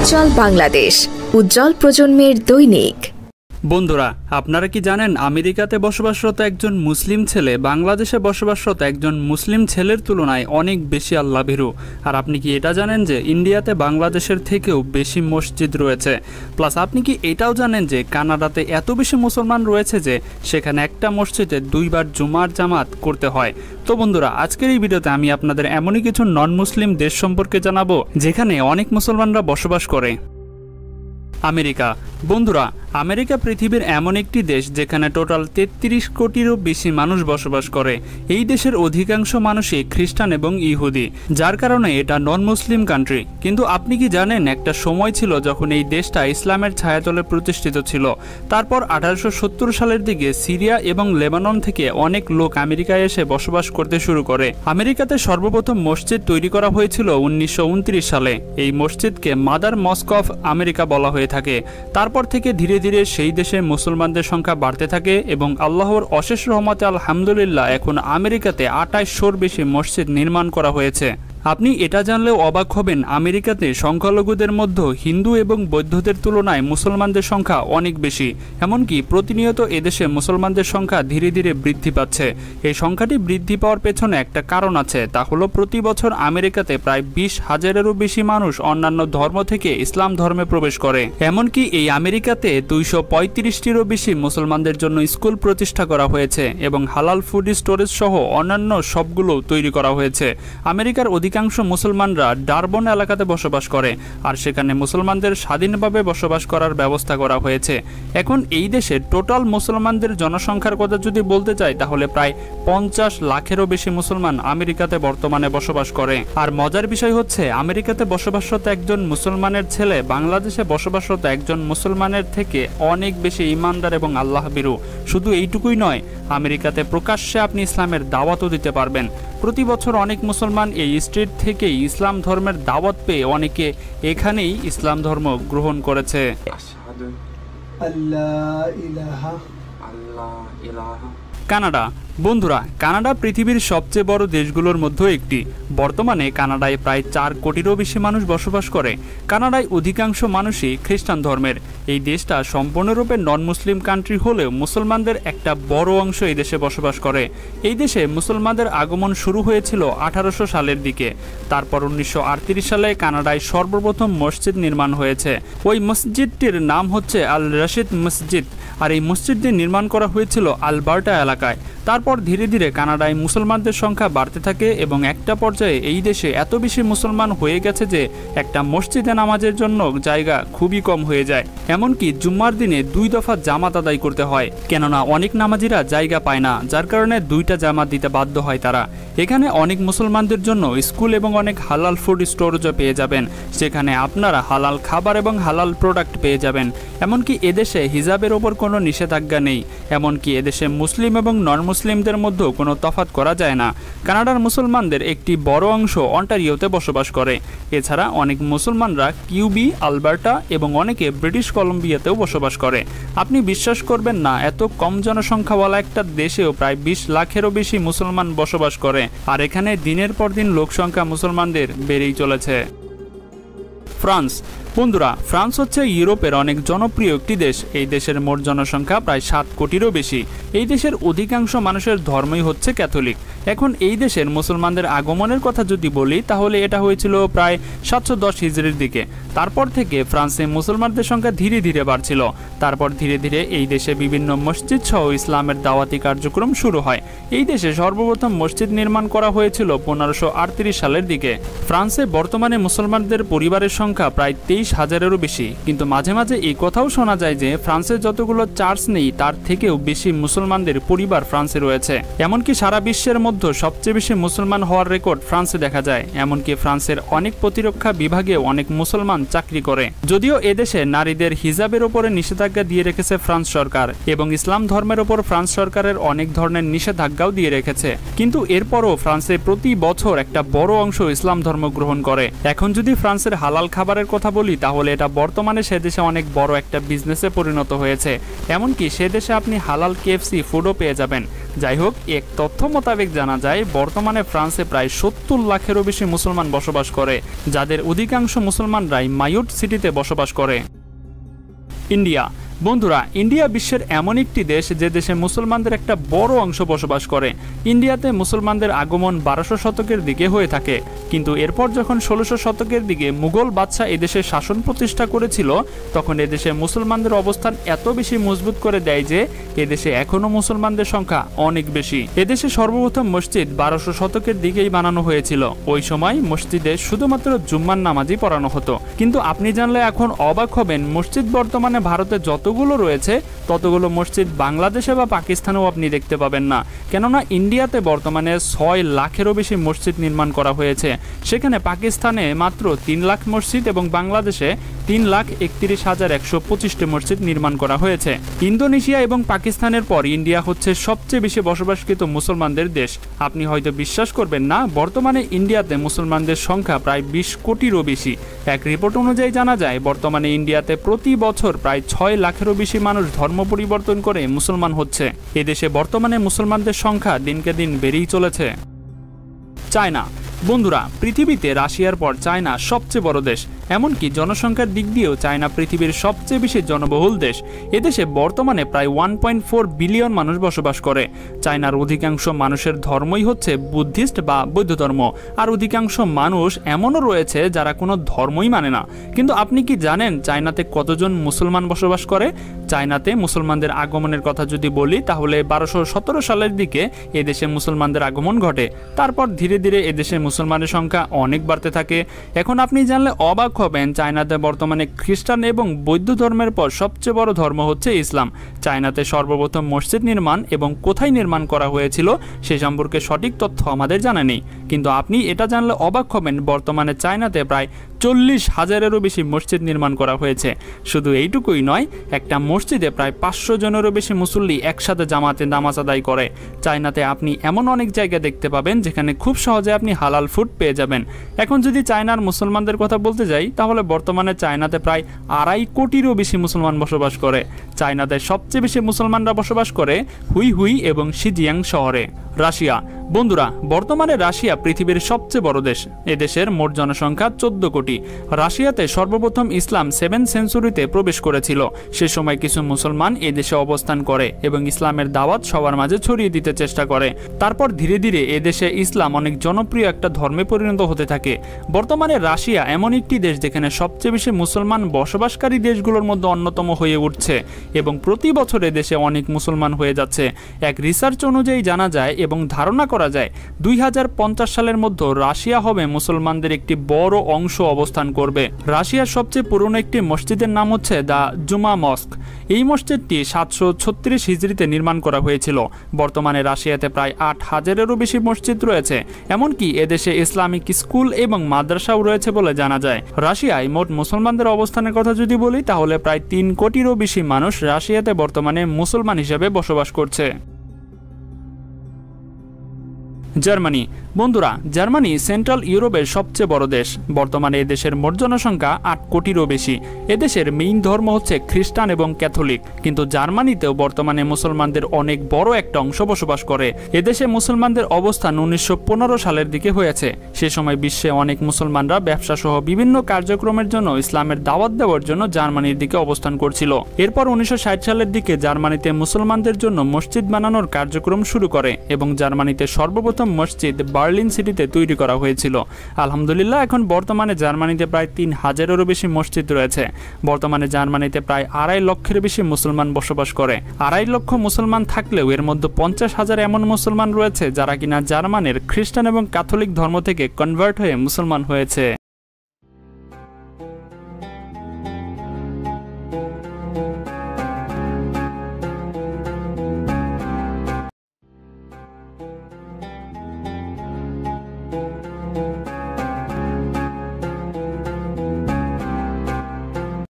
উজ্জ্বল বাংলাদেশ, উজ্জ্বল প্রজন্মের দৈনিক। বন্ধুরা, আপনারা কি জানেন আমেরিকাতে বসবাসরত একজন মুসলিম ছেলে বাংলাদেশে বসবাসরত একজন মুসলিম ছেলের তুলনায় অনেক বেশি আল্লাহভীরু? আর আপনি কি এটা জানেন যে ইন্ডিয়াতে বাংলাদেশের থেকেও বেশি মসজিদ রয়েছে? প্লাস আপনি কি এটাও জানেন যে কানাডাতে এত বেশি মুসলমান রয়েছে যে সেখানে একটা মসজিদে 2 বার জুমার জামাত করতে হয়? তো বন্ধুরা, আজকের এই ভিডিওতে আমি আপনাদের এমনই কিছু নন মুসলিম দেশ সম্পর্কে জানাবো যেখানে অনেক মুসলমানরা বসবাস করে। আমেরিকা। বন্ধুরা, আমেরিকা পৃথিবীর এমন একটি দেশ যেখানে টোটাল 33 কোটিরও বেশি মানুষ বসবাস করে। এই দেশের অধিকাংশ মানুষই খ্রিস্টান এবং ইহুদি, যার কারণে এটা নন মুসলিম কান্ট্রি। কিন্তু আপনি কি জানেন একটা সময় ছিল যখন এই দেশটা ইসলামের ছায়াতলে প্রতিষ্ঠিত ছিল। তারপর 1870 সালের দিকে সিরিয়া এবং লেবানন থেকে অনেক লোক আমেরিকায় এসে বসবাস করতে শুরু করে। আমেরিকাতে সর্বপ্রথম মসজিদ তৈরি করা হয়েছিল 1929 সালে। এই মসজিদকে মাদার মস্ক অফ আমেরিকা বলা হয়ে থাকে। তারপর থেকে ধীরে ধীরে সেই দেশে মুসলমানদের সংখ্যা বাড়তে থাকে এবং আল্লাহর অশেষ রহমতে আলহামদুলিল্লাহ এখন আমেরিকাতে 2800-র বেশি মসজিদ নির্মাণ করা হয়েছে। আপনি এটা জানলেও অবাক হবেন, আমেরিকাতে সংখ্যালঘুদের মধ্যে হিন্দু এবং বৌদ্ধদের তুলনায় মুসলমানদের সংখ্যা অনেক বেশি। এমনকি প্রতিনিয়ত এদেশে মুসলমানদের সংখ্যা ধীরে ধীরে বৃদ্ধি পাচ্ছে। এই সংখ্যাটি বৃদ্ধি পাওয়ার পেছনে একটা কারণ আছে, তা হলো প্রতি বছর আমেরিকাতে প্রায় 20,000-এরও বেশি মানুষ অন্যান্য ধর্ম থেকে ইসলাম ধর্মে প্রবেশ করে। এমনকি এই আমেরিকাতে 235-টিরও বেশি মুসলমানদের জন্য স্কুল প্রতিষ্ঠা করা হয়েছে এবং হালাল ফুড স্টোরেজ সহ অন্যান্য সবগুলো তৈরি করা হয়েছে। আমেরিকার অধিকাংশ মুসলমানরা ডারবন এলাকাতে বসবাস করে, আর সেখানে মুসলমানদের স্বাধীনভাবে বসবাস করার ব্যবস্থা করা হয়েছে। এখন এই দেশে টোটাল মুসলমানদের জনসংখ্যার কথা যদি বলতে চাই তাহলে প্রায় 50 লাখেরও বেশি মুসলমান আমেরিকাতে বর্তমানে বসবাস করে। আর মজার বিষয় হচ্ছে, আমেরিকাতে বসবাসরত একজন মুসলমানের ছেলে বাংলাদেশে বসবাসরত একজন মুসলমানের থেকে অনেক বেশি ঈমানদার এবং আল্লাহভীরু। শুধু এইটুকুই নয়, আমেরিকাতে প্রকাশ্যে আপনি ইসলামের দাওয়াতও দিতে পারবেন। প্রতি বছর অনেক মুসলমান এই স্ট্রিট থেকেই ইসলাম ধর্মের দাওয়াত পেয়ে অনেকে এখানেই ইসলাম ধর্ম গ্রহণ করেছে। কানাডা। বন্ধুরা, কানাডা পৃথিবীর সবচেয়ে বড় দেশগুলোর মধ্যে একটি। বর্তমানে কানাডায় প্রায় 4 কোটিরও বেশি মানুষ বসবাস করে। কানাডায় অধিকাংশ মানুষই খ্রিস্টান ধর্মের। এই দেশটা সম্পূর্ণরূপে নন মুসলিম কান্ট্রি হলেও মুসলমানদের একটা বড় অংশ এই দেশে বসবাস করে। এই দেশে মুসলমানদের আগমন শুরু হয়েছিল 1800 সালের দিকে। তারপর 1938 সালে কানাডায় সর্বপ্রথম মসজিদ নির্মাণ হয়েছে। ওই মসজিদটির নাম হচ্ছে আল রশিদ মসজিদ, আর এই মসজিদটি নির্মাণ করা হয়েছিল আলবার্টা এলাকায়। তারপর ধীরে ধীরে কানাডায় মুসলমানদের সংখ্যা বাড়তে থাকে এবং একটা পর্যায়ে এই দেশে এত বেশি মুসলমান হয়ে গেছে যে একটা মসজিদে নামাজের জন্য জায়গা খুবই কম হয়ে যায়। এমনকি জুম্মার দিনে 2 দফা জামাত আদায় করতে হয়, কেননা অনেক নামাজিরা জায়গা পায় না, যার কারণে 2টা জামাত দিতে বাধ্য হয় তারা। এখানে অনেক মুসলমানদের জন্য স্কুল এবং অনেক হালাল ফুড স্টোরেজও পেয়ে যাবেন, সেখানে আপনারা হালাল খাবার এবং হালাল প্রোডাক্ট পেয়ে যাবেন। এমনকি এদেশে হিজাবের ওপর কোনো নিষেধাজ্ঞা নেই। এমনকি এদেশে মুসলিম এবং নন মুসলিমদের মধ্যেও কোনো তফাৎ করা যায় না। কানাডার মুসলমানদের একটি বড় অংশ অন্টারিওতে বসবাস করে। এছাড়া অনেক মুসলমানরা কিউবি, আলবার্টা এবং অনেকে ব্রিটিশ কলম্বিয়াতেও বসবাস করে। আপনি বিশ্বাস করবেন না, এত কম জনসংখ্যাওয়ালা একটা দেশেও প্রায় 20 লাখেরও বেশি মুসলমান বসবাস করে, আর এখানে দিনের পর দিন লোকসংখ্যা মুসলমানদের বেড়েই চলেছে। ফ্রান্স। বন্ধুরা, ফ্রান্স হচ্ছে ইউরোপের অনেক জনপ্রিয় একটি দেশ। এই দেশের মোট জনসংখ্যা প্রায় 7 কোটিরও বেশি। এই দেশের অধিকাংশ মানুষের ধর্মই হচ্ছে ক্যাথলিক। এখন এই দেশের মুসলমানদের আগমনের কথা যদি বলি তাহলে এটা হয়েছিল প্রায় 710 হিজরির দিকে। তারপর থেকে ফ্রান্সে মুসলমানদের সংখ্যা ধীরে ধীরে বাড়ছিল। তারপর ধীরে ধীরে এই দেশে বিভিন্ন মসজিদ সহ ইসলামের দাওয়াতি কার্যক্রম শুরু হয়। এই দেশে সর্বপ্রথম মসজিদ নির্মাণ করা হয়েছিল 1538 সালের দিকে। ফ্রান্সে বর্তমানে মুসলমানদের পরিবারের সংখ্যা প্রায় 23,000-এরও বেশি। কিন্তু মাঝে মাঝে এই কথাও শোনা যায় যে ফ্রান্সে যতগুলো চার্চ নেই তার থেকেও বেশি মুসলমানদের পরিবার ফ্রান্সে রয়েছে। এমনকি সারা বিশ্বের মধ্যে সবচেয়ে বেশি মুসলমান হওয়ার রেকর্ড ফ্রান্সে দেখা যায়। এমনকি ফ্রান্সের অনেক প্রতিরক্ষা বিভাগে অনেক মুসলমান চাকরি করে। যদিও এদেশে নারীদের হিজাবের ওপরে নিষেধাজ্ঞা দিয়ে রেখেছে ফ্রান্স সরকার এবং ইসলাম ধর্মের ওপর ফ্রান্স সরকারের অনেক ধরনের নিষেধাজ্ঞাও দিয়ে রেখেছে, কিন্তু এরপরও ফ্রান্সে প্রতি বছর একটা বড় অংশ ইসলাম ধর্ম গ্রহণ করে। এখন যদি ফ্রান্সের হালাল খাবারের কথা বলি তাহলে এটা বর্তমানে সে দেশে অনেক বড় একটা বিজনেসে পরিণত হয়েছে। এমনকি সে দেশে আপনি হালাল KFC ফুডও পেয়ে যাবেন। যাই হোক, এক তথ্য মোতাবেক জানা যায় বর্তমানে ফ্রান্সে প্রায় 70 লাখেরও বেশি মুসলমান বসবাস করে, যাদের অধিকাংশ মুসলমানরাই মায়োট সিটিতে বসবাস করে। ইন্ডিয়া। বন্ধুরা, ইন্ডিয়া বিশ্বের এমন একটি দেশ যে দেশে মুসলমানদের একটা বড় অংশ বসবাস করে। ইন্ডিয়াতে মুসলমানদের আগমন 1200 শতকের দিকে হয়ে থাকে, কিন্তু এরপর যখন 1600 শতকের দিকে মুঘল বাদশাহ এদেশে শাসন প্রতিষ্ঠা করেছিল, তখন এদেশে মুসলমানদের অবস্থান এত বেশি মজবুত করে দেয় যে এদেশে এখনও মুসলমানদের সংখ্যা অনেক বেশি। এদেশে সর্বপ্রথম মসজিদ 1200 শতকের দিকেই বানানো হয়েছিল। ওই সময় মসজিদে শুধুমাত্র জুম্মার নামাজই পড়ানো হতো। কিন্তু আপনি জানলে এখন অবাক হবেন, মসজিদ বর্তমানে ভারতে যতগুলো রয়েছে ততগুলো মসজিদ বাংলাদেশে বা পাকিস্তানেও আপনি দেখতে পাবেন না। কেননা ইন্ডিয়াতে বর্তমানে 6 লাখেরও বেশি মসজিদ নির্মাণ করা হয়েছে। সেখানে পাকিস্তানে মাত্র 3 লাখ মসজিদ এবং বাংলাদেশে 3,31,125টি মসজিদ নির্মাণ করা হয়েছে। ইন্দোনেশিয়া এবং পাকিস্তানের পর ইন্ডিয়া হচ্ছে সবচেয়ে বেশি বসবাসকৃত মুসলমানদের দেশ। আপনি হয়তো বিশ্বাস করবেন না, বর্তমানে ইন্ডিয়াতে মুসলমানদের সংখ্যা প্রায় 20 কোটিরও বেশি। এক রিপোর্ট অনুযায়ী জানা যায় বর্তমানে ইন্ডিয়াতে প্রতি বছর প্রায় 6 লাখেরও বেশি মানুষ ধর্ম পরিবর্তন করে মুসলমান হচ্ছে। এদেশে বর্তমানে মুসলমানদের সংখ্যা দিনকে দিন বেড়েই চলেছে। চায়না। বন্ধুরা, পৃথিবীতে রাশিয়ার পর চায়না সবচেয়ে বড় দেশ। এমনকি জনসংখ্যার দিক দিয়েও চায়না পৃথিবীর সবচেয়ে বেশি জনবহুল দেশ। এদেশে বর্তমানে প্রায় 1.4 বিলিয়ন মানুষ বসবাস করে। চায়নার অধিকাংশ মানুষের ধর্মই হচ্ছে বুদ্ধিস্ট বা বৌদ্ধ ধর্ম, আর অধিকাংশ মানুষ এমনও রয়েছে যারা কোনো ধর্মই মানে না। কিন্তু আপনি কি জানেন চায়নাতে কতজন মুসলমান বসবাস করে? চায়নাতে মুসলমানদের আগমনের কথা যদি বলি, তাহলে 1217 সালের দিকে এদেশে মুসলমানদের আগমন ঘটে। তারপর ধীরে ধীরে এদেশে মুসলমানের সংখ্যা অনেক বাড়তে থাকে। এখন আপনি জানলে অবাক হবেন, চায়নাতে বর্তমানে খ্রিস্টান এবং বৌদ্ধ ধর্মের পর সবচেয়ে বড় ধর্ম হচ্ছে ইসলাম। চায়নাতে সর্বপ্রথম মসজিদ নির্মাণ এবং কোথায় নির্মাণ করা হয়েছিল সে সম্পর্কে সঠিক তথ্য আমাদের জানা নেই। কিন্তু আপনি এটা জানলে অবাক হবেন, বর্তমানে চায়নাতে প্রায় 40,000-এরও বেশি মসজিদ নির্মাণ করা হয়েছে। শুধু এইটুকুই নয়, একটা মসজিদে প্রায় 500 জনেরও বেশি মুসল্লি একসাথে জামাতে নামাজ আদায় করে। চায়নাতে আপনি এমন অনেক জায়গা দেখতে পাবেন যেখানে খুব সহজে আপনি হালাল ফুড পেয়ে যাবেন। এখন যদি চায়নার মুসলমানদের কথা বলতে যাই, তাহলে বর্তমানে চায়নাতে প্রায় 2.5 কোটিরও বেশি মুসলমান বসবাস করে। চায়নাতে সবচেয়ে বেশি মুসলমানরা বসবাস করে হুই এবং শিজিয়াং শহরে। রাশিয়া। বন্ধুরা, বর্তমানে রাশিয়া পৃথিবীর সবচেয়ে বড় দেশ। এদেশের মোট জনসংখ্যা 14 কোটি। রাশিয়াতে সর্বপ্রথম ইসলাম 7th সেঞ্চুরিতে প্রবেশ করেছিল। সে সময় কিছু মুসলমান এদেশে অবস্থান করে এবং ইসলামের দাওয়াত সবার মাঝে ছড়িয়ে দিতে চেষ্টা করে। তারপর ধীরে ধীরে এদেশে ইসলাম অনেক জনপ্রিয় একটা ধর্মে পরিণত হতে থাকে। বর্তমানে রাশিয়া এমন একটি দেশ যেখানে সবচেয়ে বেশি মুসলমান বসবাসকারী দেশগুলোর মধ্যে অন্যতম হয়ে উঠছে এবং প্রতি বছর এদেশে অনেক মুসলমান হয়ে যাচ্ছে। এক রিসার্চ অনুযায়ী জানা যায় এবং ধারণা করা যায় 2050 সালের মধ্যে রাশিয়া হবে মুসলমানদের একটি বড় অংশ অবস্থান করবে। রাশিয়ার সবচেয়ে পুরনো একটি মসজিদের নাম হচ্ছে দ্য জুমা মস্ক। এই মসজিদটি 736 হিজরিতে নির্মাণ করা হয়েছিল। বর্তমানে রাশিয়াতে প্রায় 8,000-এরও বেশি মসজিদ রয়েছে। এমনকি এদেশে ইসলামিক স্কুল এবং মাদ্রাসাও রয়েছে বলে জানা যায়। রাশিয়ায় মোট মুসলমানদের অবস্থানের কথা যদি বলি, তাহলে প্রায় 3 কোটিরও বেশি মানুষ রাশিয়াতে বর্তমানে মুসলমান হিসেবে বসবাস করছে। জার্মানি। বন্ধুরা, জার্মানি সেন্ট্রাল ইউরোপের সবচেয়ে বড় দেশ। বর্তমানে এদেশের মোট জনসংখ্যা 8 কোটিরও বেশি। এদেশের মেইন ধর্ম হচ্ছে খ্রিস্টান এবং ক্যাথলিক, কিন্তু জার্মানিতেও বর্তমানে মুসলমানদের অনেক বড় একটা অংশ বসবাস করে। এদেশে মুসলমানদের অবস্থান 1915 সালের দিকে হয়েছে। সে সময় বিশ্বে অনেক মুসলমানরা ব্যবসা সহ বিভিন্ন কার্যক্রমের জন্য ইসলামের দাওয়াত দেওয়ার জন্য জার্মানির দিকে অবস্থান করছিল। এরপর 1960 সালের দিকে জার্মানিতে মুসলমানদের জন্য মসজিদ বানানোর কার্যক্রম শুরু করে এবং জার্মানিতে সর্বপ্রথম মসজিদ বার্লিন সিটিতে তৈরি করা হয়েছিল। আলহামদুলিল্লাহ, এখন বর্তমানে জার্মানিতে প্রায় 3000-এরও বেশি মসজিদ রয়েছে। বর্তমানে জার্মানিতে প্রায় 2.5 লক্ষের বেশি মুসলমান বসবাস করে। 2.5 লক্ষ মুসলমান থাকলেও এর মধ্যে 50,000 এমন মুসলমান রয়েছে যারা কিনা জার্মানের খ্রিস্টান এবং ক্যাথলিক ধর্ম থেকে কনভার্ট হয়ে মুসলমান হয়েছে।